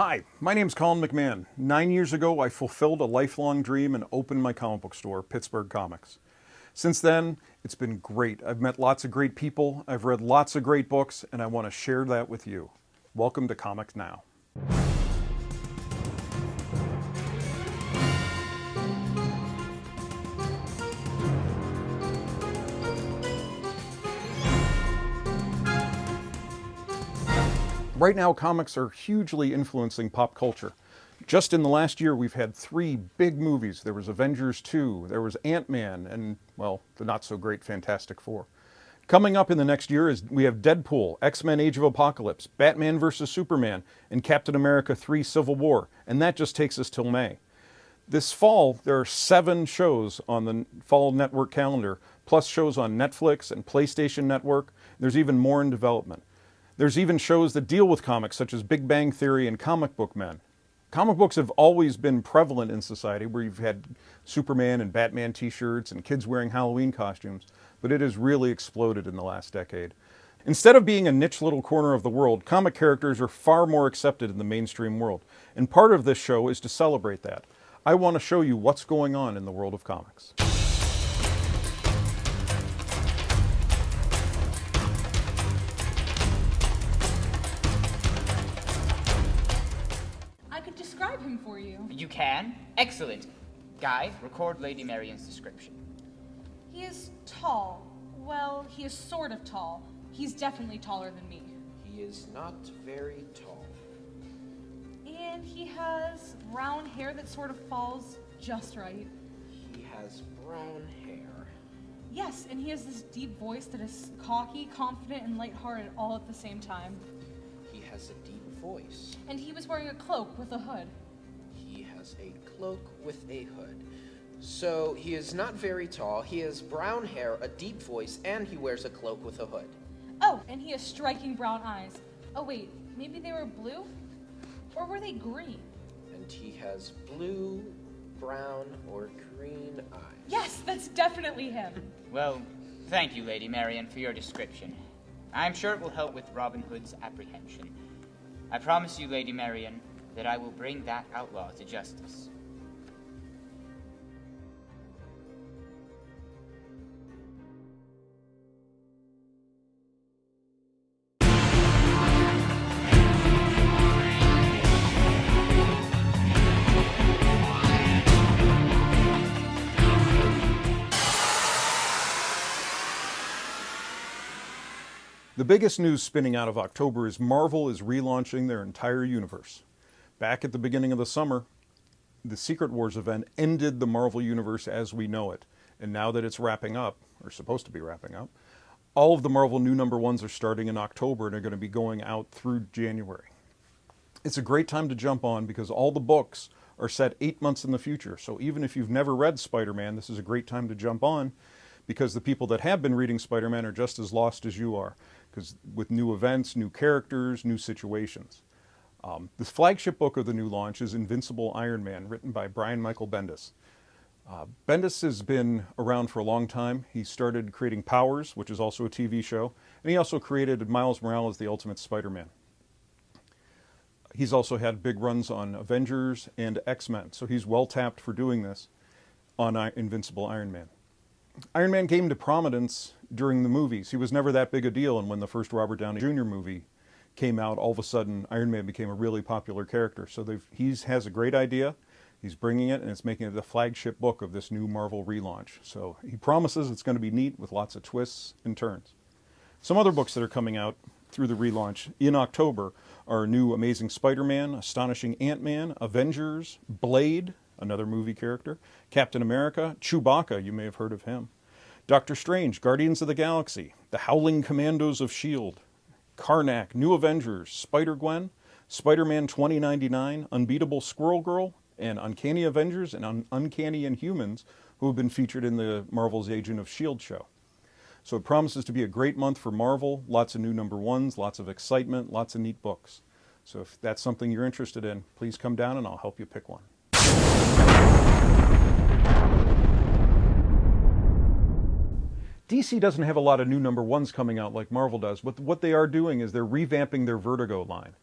Hi, my name's Colin McMahon. 9 years ago, I fulfilled a lifelong dream and opened my comic book store, Pittsburgh Comics. Since then, it's been great. I've met lots of great people, I've read lots of great books, and I want to share that with you. Welcome to Comics Now. Right now, comics are hugely influencing pop culture. Just in the last year, we've had three big movies. There was Avengers 2, there was Ant-Man, and, well, the not-so-great Fantastic Four. Coming up in the next year is we have Deadpool, X-Men Age of Apocalypse, Batman vs. Superman, and Captain America 3 Civil War, and that just takes us till May. This fall, there are 7 shows on the fall network calendar, plus shows on Netflix and PlayStation Network. There's even more in development. There's even shows that deal with comics, such as Big Bang Theory and Comic Book Men. Comic books have always been prevalent in society, where you've had Superman and Batman t-shirts and kids wearing Halloween costumes, but it has really exploded in the last decade. Instead of being a niche little corner of the world, comic characters are far more accepted in the mainstream world, and part of this show is to celebrate that. I want to show you what's going on in the world of comics. Describe him for you. You can? Excellent. Guy, record Lady Marion's description. He is tall. Well, he is sort of tall. He's definitely taller than me. He is not very tall. And he has brown hair that sort of falls just right. He has brown hair. Yes, and he has this deep voice that is cocky, confident, and lighthearted all at the same time. He has a deep voice. And he was wearing a cloak with a hood. He has a cloak with a hood. So he is not very tall, he has brown hair, a deep voice, and he wears a cloak with a hood. Oh, and he has striking brown eyes. Oh wait, maybe they were blue? Or were they green? And he has blue, brown, or green eyes. Yes, that's definitely him. Well, thank you, Lady Marion, for your description. I'm sure it will help with Robin Hood's apprehension. I promise you, Lady Marion, that I will bring that outlaw to justice. The biggest news spinning out of October is Marvel is relaunching their entire universe. Back at the beginning of the summer, the Secret Wars event ended the Marvel Universe as we know it. And now that it's wrapping up, or supposed to be wrapping up, all of the Marvel new #1s are starting in October and are going to be going out through January. It's a great time to jump on because all the books are set 8 months in the future. So even if you've never read Spider-Man, this is a great time to jump on because the people that have been reading Spider-Man are just as lost as you are, because with new events, new characters, new situations. The flagship book of the new launch is Invincible Iron Man, written by Brian Michael Bendis. Bendis has been around for a long time. He started creating Powers, which is also a TV show, and he also created Miles Morales, the Ultimate Spider-Man. He's also had big runs on Avengers and X-Men, so he's well tapped for doing this on Invincible Iron Man. Iron Man came to prominence during the movies. He was never that big a deal, and when the first Robert Downey Jr. movie came out, all of a sudden Iron Man became a really popular character. So he has a great idea, he's bringing it, and it's making it the flagship book of this new Marvel relaunch. So he promises it's going to be neat with lots of twists and turns. Some other books that are coming out through the relaunch in October are new Amazing Spider-Man, Astonishing Ant-Man, Avengers, Blade, another movie character, Captain America, Chewbacca, you may have heard of him, Doctor Strange, Guardians of the Galaxy, The Howling Commandos of S.H.I.E.L.D., Karnak, New Avengers, Spider-Gwen, Spider-Man 2099, Unbeatable Squirrel Girl, and Uncanny Avengers and Uncanny Inhumans, who have been featured in the Marvel's Agent of S.H.I.E.L.D. show. So it promises to be a great month for Marvel, lots of new #1s, lots of excitement, lots of neat books. So if that's something you're interested in, please come down and I'll help you pick one. DC doesn't have a lot of new #1s coming out like Marvel does. What they are doing is they're revamping their Vertigo line.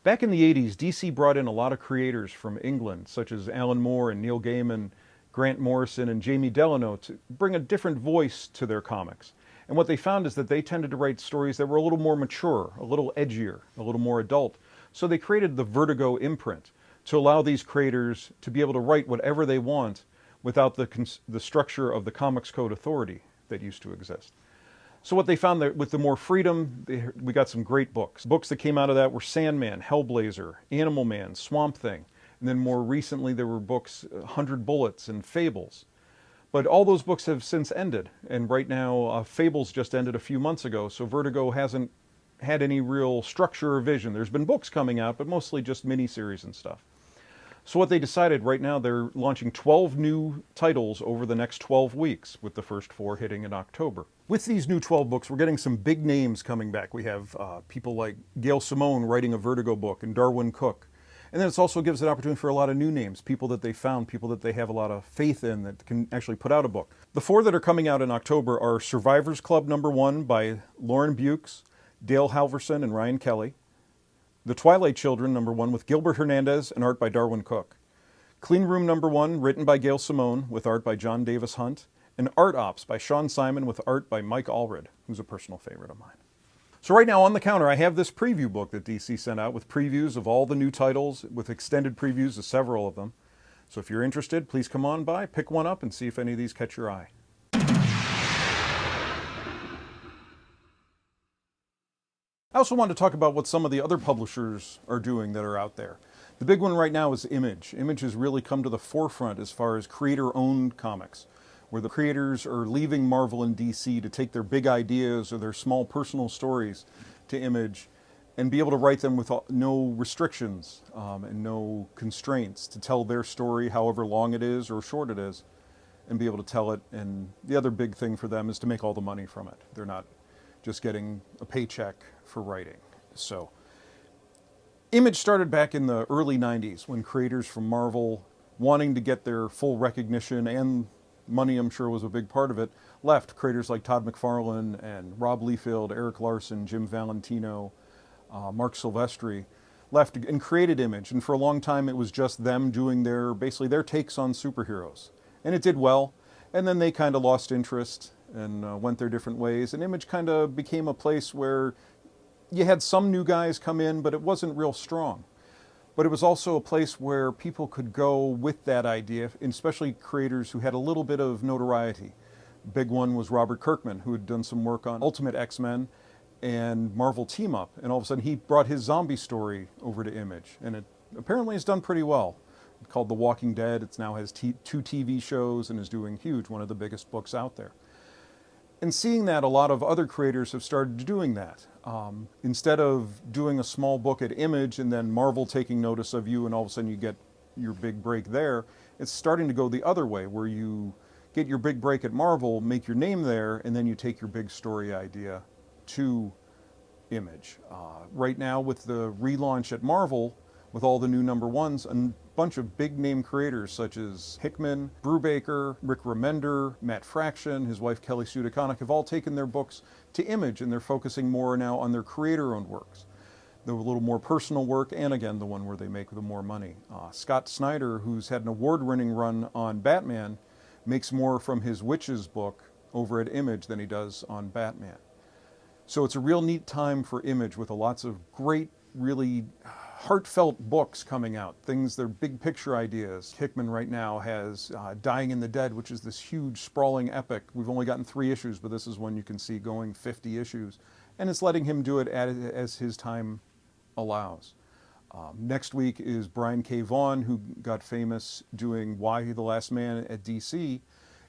Back in the 80s, DC brought in a lot of creators from England, such as Alan Moore and Neil Gaiman, Grant Morrison and Jamie Delano, to bring a different voice to their comics. And what they found is that they tended to write stories that were a little more mature, a little edgier, a little more adult. So they created the Vertigo imprint to allow these creators to be able to write whatever they want without the structure of the Comics Code Authority that used to exist. So what they found that with the more freedom, we got some great books. Books that came out of that were Sandman, Hellblazer, Animal Man, Swamp Thing. And then more recently there were books, 100 Bullets and Fables. But all those books have since ended. And right now, Fables just ended a few months ago, so Vertigo hasn't had any real structure or vision. There's been books coming out, but mostly just miniseries and stuff. So what they decided right now, they're launching 12 new titles over the next 12 weeks, with the first 4 hitting in October. With these new 12 books, we're getting some big names coming back. We have people like Gail Simone writing a Vertigo book, and Darwyn Cooke. And then it also gives an opportunity for a lot of new names, people that they found, people that they have a lot of faith in that can actually put out a book. The 4 that are coming out in October are Survivors Club #1 by Lauren Bukes, Dale Halverson, and Ryan Kelly. The Twilight Children #1 with Gilbert Hernandez and art by Darwyn Cooke. Clean Room #1 written by Gail Simone with art by John Davis Hunt. And Art Ops by Sean Simon with art by Mike Allred, who's a personal favorite of mine. So right now on the counter I have this preview book that DC sent out with previews of all the new titles, with extended previews of several of them. So if you're interested, please come on by, pick one up, and see if any of these catch your eye. I also want to talk about what some of the other publishers are doing that are out there. The big one right now is Image. Image has really come to the forefront as far as creator-owned comics, where the creators are leaving Marvel and DC to take their big ideas or their small personal stories to Image and be able to write them with no restrictions and no constraints to tell their story however long it is or short it is, and be able to tell it. And the other big thing for them is to make all the money from it. They're not just getting a paycheck for writing. So Image started back in the early 90s when creators from Marvel, wanting to get their full recognition, and money I'm sure was a big part of it, left. Creators like Todd McFarlane and Rob Liefeld, Eric Larson, Jim Valentino, Mark Silvestri left and created Image. And for a long time it was just them doing basically their takes on superheroes. And it did well. And then they kind of lost interest and went their different ways. And Image kind of became a place where you had some new guys come in, but it wasn't real strong. But it was also a place where people could go with that idea, especially creators who had a little bit of notoriety. Big one was Robert Kirkman, who had done some work on Ultimate X-Men and Marvel Team Up. And all of a sudden he brought his zombie story over to Image. And it apparently has done pretty well. It's called The Walking Dead. It now has 2 TV shows and is doing huge, one of the biggest books out there. And seeing that, a lot of other creators have started doing that. Instead of doing a small book at Image and then Marvel taking notice of you and all of a sudden you get your big break there, it's starting to go the other way, where you get your big break at Marvel, make your name there, and then you take your big story idea to Image. Right now with the relaunch at Marvel, with all the new #1s, a bunch of big name creators such as Hickman, Brubaker, Rick Remender, Matt Fraction, his wife Kelly Sue DeConnick have all taken their books to Image, and they're focusing more now on their creator-owned works. The little more personal work, and again the one where they make the more money. Scott Snyder, who's had an award-winning run on Batman, makes more from his Witches book over at Image than he does on Batman. So it's a real neat time for Image with lots of great, really heartfelt books coming out. Things, they're big picture ideas. Hickman right now has Dying in the Dead, which is this huge sprawling epic. We've only gotten 3 issues, but this is one you can see going 50 issues. And it's letting him do it as his time allows. Next week is Brian K. Vaughan, who got famous doing Why the Last Man at DC,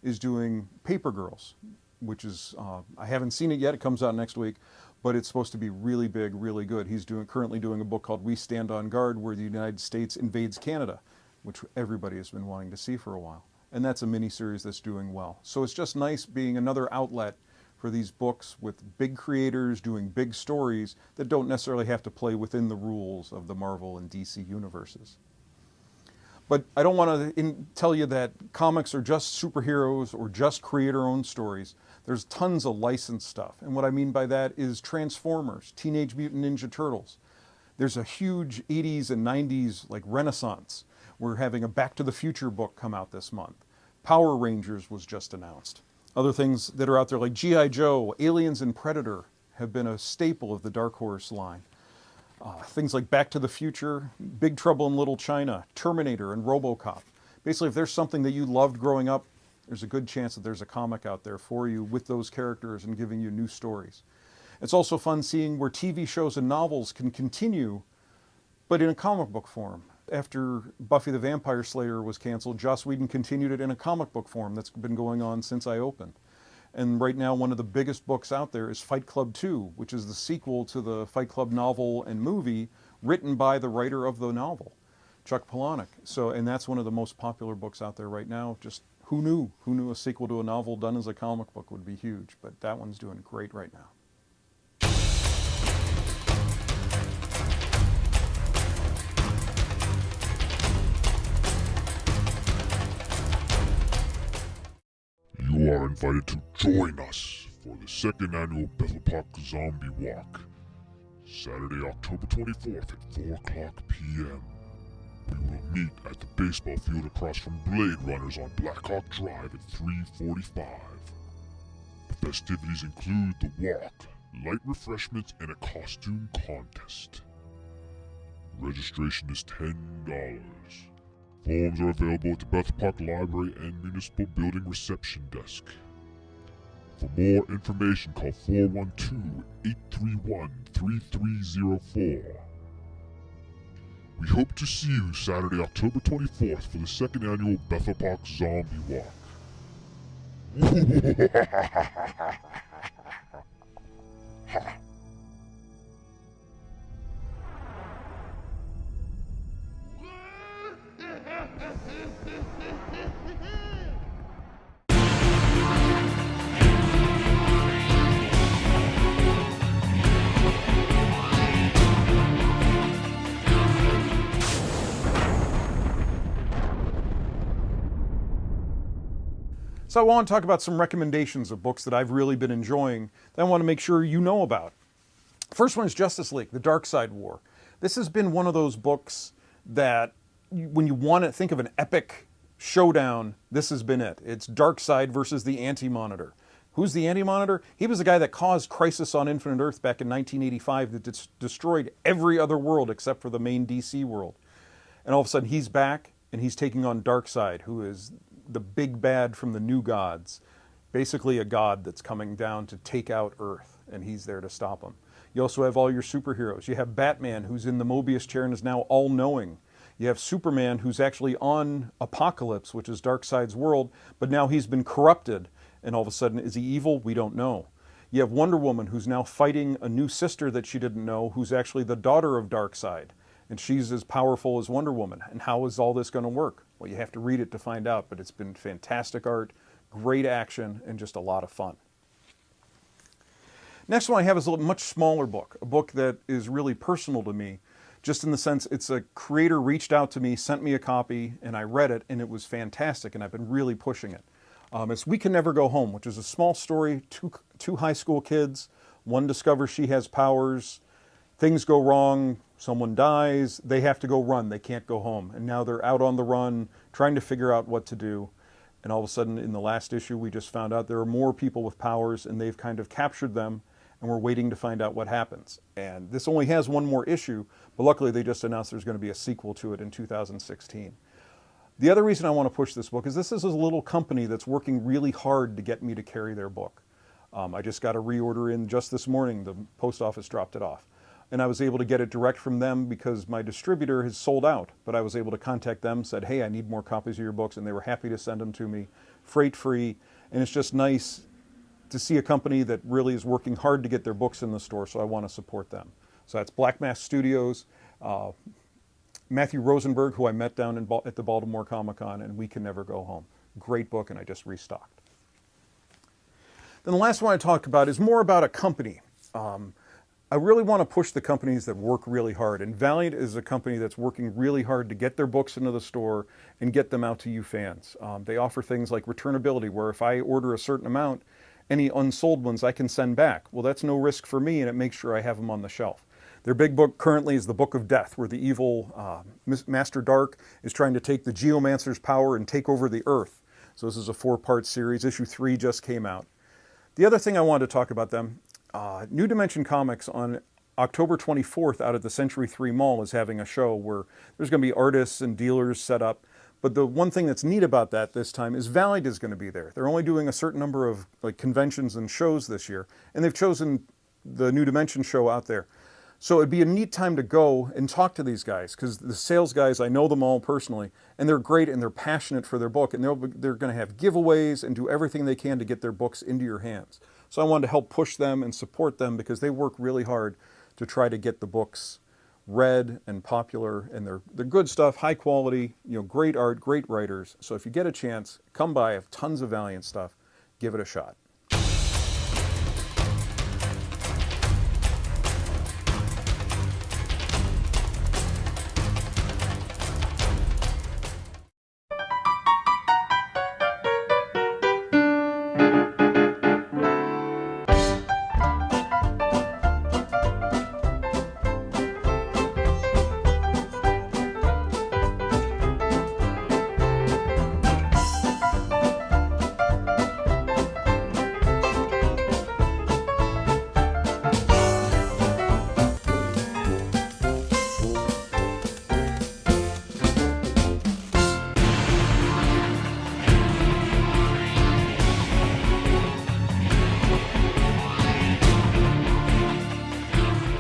is doing Paper Girls, which is, I haven't seen it yet, it comes out next week, but it's supposed to be really big, really good. He's currently doing a book called We Stand on Guard, where the United States invades Canada, which everybody has been wanting to see for a while. And that's a miniseries that's doing well. So it's just nice being another outlet for these books with big creators doing big stories that don't necessarily have to play within the rules of the Marvel and DC universes. But I don't want to tell you that comics are just superheroes or just creator-owned stories. There's tons of licensed stuff. And what I mean by that is Transformers, Teenage Mutant Ninja Turtles. There's a huge 80s and 90s like renaissance. We're having a Back to the Future book come out this month. Power Rangers was just announced. Other things that are out there like G.I. Joe, Aliens and Predator have been a staple of the Dark Horse line. Things like Back to the Future, Big Trouble in Little China, Terminator, and RoboCop. Basically, if there's something that you loved growing up, there's a good chance that there's a comic out there for you with those characters and giving you new stories. It's also fun seeing where TV shows and novels can continue, but in a comic book form. After Buffy the Vampire Slayer was canceled, Joss Whedon continued it in a comic book form that's been going on since I opened. And right now, one of the biggest books out there is Fight Club 2, which is the sequel to the Fight Club novel and movie written by the writer of the novel, Chuck Palahniuk. And that's one of the most popular books out there right now. Just who knew? Who knew a sequel to a novel done as a comic book would be huge? But that one's doing great right now. You are invited to join us for the second annual Bethel Park Zombie Walk, Saturday, October 24th at 4 o'clock p.m. We will meet at the baseball field across from Blade Runners on Blackhawk Drive at 3:45. The festivities include the walk, light refreshments, and a costume contest. Registration is $10. Forms are available at the Bethel Park Library and Municipal Building Reception Desk. For more information, call 412-831-3304. We hope to see you Saturday, October 24th for the second annual Bethel Park Zombie Walk. So I want to talk about some recommendations of books that I've really been enjoying that I want to make sure you know about. First one is Justice League, The Darkseid War. This has been one of those books that when you want to think of an epic showdown, this has been it. It's Darkseid versus the Anti-Monitor. Who's the Anti-Monitor? He was the guy that caused Crisis on Infinite Earth back in 1985 that destroyed every other world except for the main DC world. And all of a sudden he's back and he's taking on Darkseid, who is the big bad from the New Gods. Basically a god that's coming down to take out Earth, and he's there to stop him. You also have all your superheroes. You have Batman, who's in the Mobius chair and is now all-knowing. You have Superman, who's actually on Apocalypse, which is Darkseid's world, but now he's been corrupted, and all of a sudden, is he evil? We don't know. You have Wonder Woman, who's now fighting a new sister that she didn't know, who's actually the daughter of Darkseid, and she's as powerful as Wonder Woman. And how is all this going to work? Well, you have to read it to find out, but it's been fantastic art, great action, and just a lot of fun. Next one I have is a much smaller book, a book that is really personal to me, just in the sense it's a creator reached out to me, sent me a copy, and I read it, and it was fantastic, and I've been really pushing it. It's We Can Never Go Home, which is a small story, two high school kids. One discovers she has powers, things go wrong, someone dies, they have to go run, they can't go home. And now they're out on the run, trying to figure out what to do. And all of a sudden, in the last issue, we just found out there are more people with powers, and they've kind of captured them, and we're waiting to find out what happens. And this only has one more issue, but luckily they just announced there's going to be a sequel to it in 2016. The other reason I want to push this book is this is a little company that's working really hard to get me to carry their book. I just got a reorder in just this morning. The post office dropped it off. And I was able to get it direct from them because my distributor has sold out. But I was able to contact them, said, hey, I need more copies of your books, and they were happy to send them to me, freight-free. And it's just nice to see a company that really is working hard to get their books in the store, so I want to support them. So that's Black Mask Studios, Matthew Rosenberg, who I met down at the Baltimore Comic-Con, and We Can Never Go Home. Great book, and I just restocked. Then the last one I talk about is more about a company. I really want to push the companies that work really hard, and Valiant is a company that's working really hard to get their books into the store and get them out to you fans. They offer things like returnability, where if I order a certain amount, any unsold ones I can send back. Well, that's no risk for me, and it makes sure I have them on the shelf. Their big book currently is the Book of Death, where the evil Master Dark is trying to take the Geomancer's power and take over the Earth. So this is a 4-part series. Issue 3 just came out. The other thing I wanted to talk about them, New Dimension Comics on October 24th out at the Century 3 Mall is having a show where there's going to be artists and dealers set up. But the one thing that's neat about that this time is Valiant is going to be there. They're only doing a certain number of conventions and shows this year, and they've chosen the New Dimension show out there. So it'd be a neat time to go and talk to these guys, because the sales guys, I know them all personally, and they're great and they're passionate for their book, and they're going to have giveaways and do everything they can to get their books into your hands. So I wanted to help push them and support them, because they work really hard to try to get the books read and popular, and they're good stuff, high quality, great art, great writers. So if you get a chance, come by. I have tons of Valiant stuff. Give it a shot.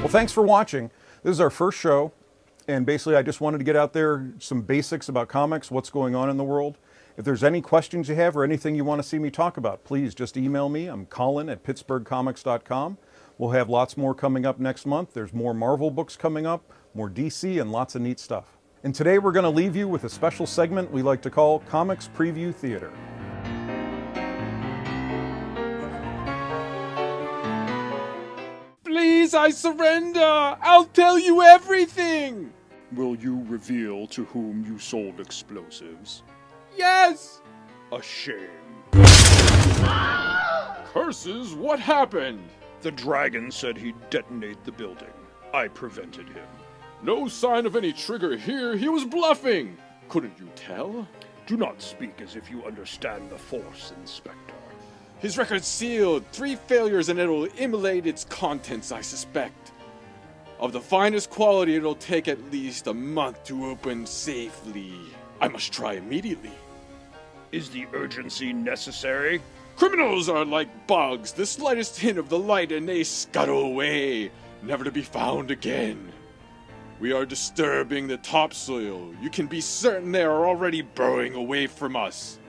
Well, thanks for watching. This is our first show, and basically I just wanted to get out there some basics about comics, what's going on in the world. If there's any questions you have or anything you want to see me talk about, please just email me. I'm Colin@pittsburghcomics.com. We'll have lots more coming up next month. There's more Marvel books coming up, more DC, and lots of neat stuff. And today we're going to leave you with a special segment we like to call Comics Preview Theater. Please, I surrender! I'll tell you everything! Will you reveal to whom you sold explosives? Yes! A shame. Curses, what happened? The dragon said he'd detonate the building. I prevented him. No sign of any trigger here. He was bluffing. Couldn't you tell? Do not speak as if you understand the Force, Inspector. His record's sealed. 3 failures and it'll immolate its contents, I suspect. Of the finest quality, it'll take at least a month to open safely. I must try immediately. Is the urgency necessary? Criminals are like bugs. The slightest hint of the light and they scuttle away, never to be found again. We are disturbing the topsoil. You can be certain they are already burrowing away from us.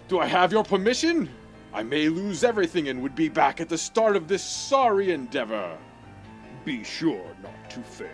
Do I have your permission? I may lose everything and would be back at the start of this sorry endeavor. Be sure not to fail.